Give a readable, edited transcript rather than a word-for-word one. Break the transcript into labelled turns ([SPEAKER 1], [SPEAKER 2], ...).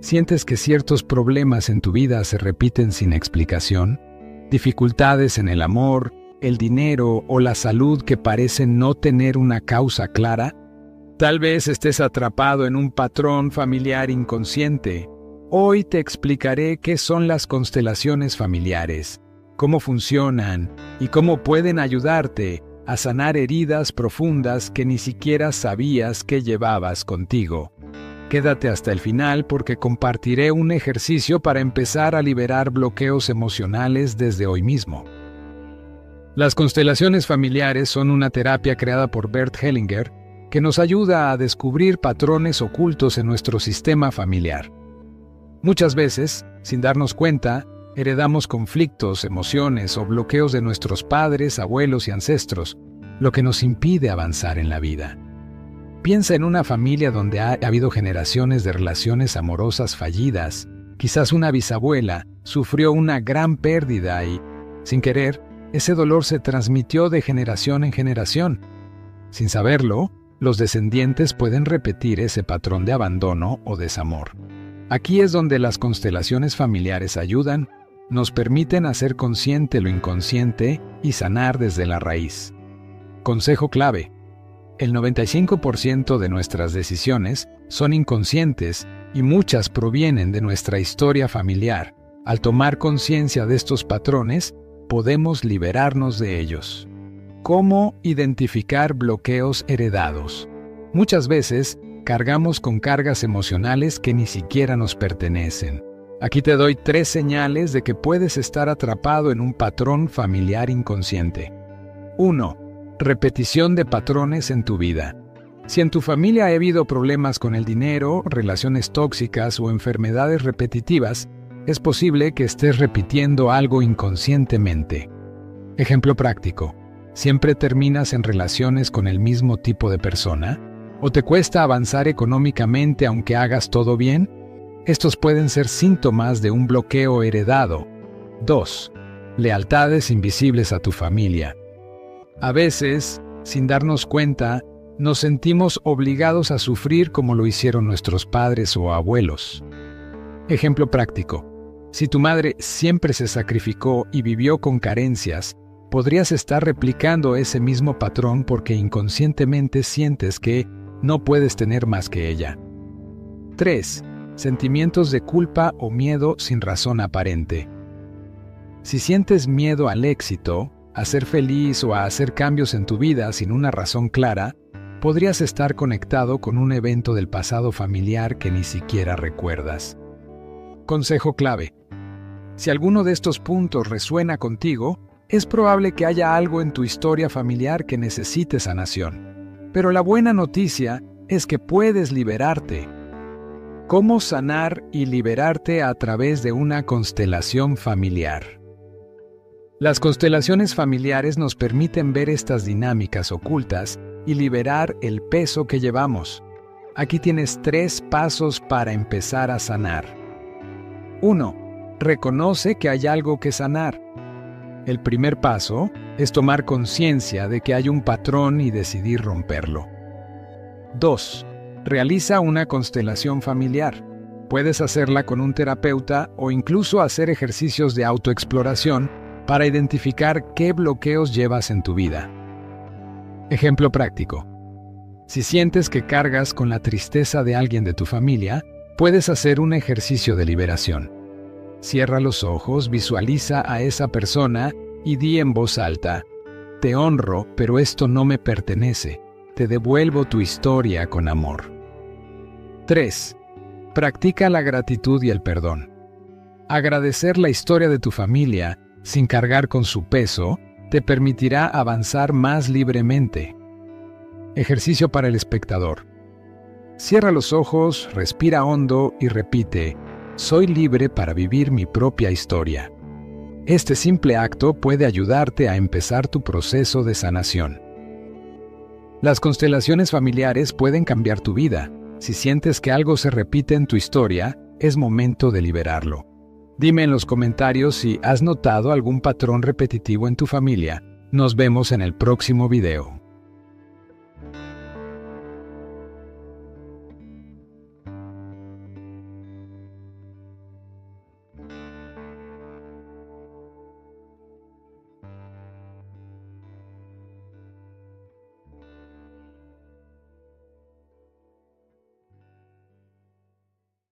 [SPEAKER 1] ¿Sientes que ciertos problemas en tu vida se repiten sin explicación? ¿Dificultades en el amor, el dinero o la salud que parecen no tener una causa clara? Tal vez estés atrapado en un patrón familiar inconsciente. Hoy te explicaré qué son las constelaciones familiares, cómo funcionan y cómo pueden ayudarte a sanar heridas profundas que ni siquiera sabías que llevabas contigo. Quédate hasta el final porque compartiré un ejercicio para empezar a liberar bloqueos emocionales desde hoy mismo. Las constelaciones familiares son una terapia creada por Bert Hellinger que nos ayuda a descubrir patrones ocultos en nuestro sistema familiar. Muchas veces, sin darnos cuenta, heredamos conflictos, emociones o bloqueos de nuestros padres, abuelos y ancestros, lo que nos impide avanzar en la vida. Piensa en una familia donde ha habido generaciones de relaciones amorosas fallidas. Quizás una bisabuela sufrió una gran pérdida y, sin querer, ese dolor se transmitió de generación en generación. Sin saberlo, los descendientes pueden repetir ese patrón de abandono o desamor. Aquí es donde las constelaciones familiares ayudan, nos permiten hacer consciente lo inconsciente y sanar desde la raíz. Consejo clave: el 95% de nuestras decisiones son inconscientes y muchas provienen de nuestra historia familiar. Al tomar conciencia de estos patrones, podemos liberarnos de ellos. ¿Cómo identificar bloqueos heredados? Muchas veces cargamos con cargas emocionales que ni siquiera nos pertenecen. Aquí te doy 3 señales de que puedes estar atrapado en un patrón familiar inconsciente. 1. Repetición de patrones en tu vida. Si en tu familia ha habido problemas con el dinero, relaciones tóxicas o enfermedades repetitivas, es posible que estés repitiendo algo inconscientemente. Ejemplo práctico: ¿siempre terminas en relaciones con el mismo tipo de persona? ¿O te cuesta avanzar económicamente aunque hagas todo bien? Estos pueden ser síntomas de un bloqueo heredado. 2. Lealtades invisibles a tu familia. A veces, sin darnos cuenta, nos sentimos obligados a sufrir como lo hicieron nuestros padres o abuelos. Ejemplo práctico: si tu madre siempre se sacrificó y vivió con carencias, podrías estar replicando ese mismo patrón porque inconscientemente sientes que no puedes tener más que ella. 3. Sentimientos de culpa o miedo sin razón aparente. Si sientes miedo al éxito, a ser feliz o a hacer cambios en tu vida sin una razón clara, podrías estar conectado con un evento del pasado familiar que ni siquiera recuerdas. Consejo clave: si alguno de estos puntos resuena contigo, es probable que haya algo en tu historia familiar que necesite sanación. Pero la buena noticia es que puedes liberarte. ¿Cómo sanar y liberarte a través de una constelación familiar? Las constelaciones familiares nos permiten ver estas dinámicas ocultas y liberar el peso que llevamos. Aquí tienes 3 pasos para empezar a sanar. 1. Reconoce que hay algo que sanar. El primer paso es tomar conciencia de que hay un patrón y decidir romperlo. 2. Realiza una constelación familiar. Puedes hacerla con un terapeuta o incluso hacer ejercicios de autoexploración para identificar qué bloqueos llevas en tu vida. Ejemplo práctico: si sientes que cargas con la tristeza de alguien de tu familia, puedes hacer un ejercicio de liberación. Cierra los ojos, visualiza a esa persona y di en voz alta: te honro, pero esto no me pertenece. Te devuelvo tu historia con amor. 3. Practica la gratitud y el perdón. Agradecer la historia de tu familia sin cargar con su peso, te permitirá avanzar más libremente. Ejercicio para el espectador. Cierra los ojos, respira hondo y repite: soy libre para vivir mi propia historia. Este simple acto puede ayudarte a empezar tu proceso de sanación. Las constelaciones familiares pueden cambiar tu vida. Si sientes que algo se repite en tu historia, es momento de liberarlo. Dime en los comentarios si has notado algún patrón repetitivo en tu familia. Nos vemos en el próximo video.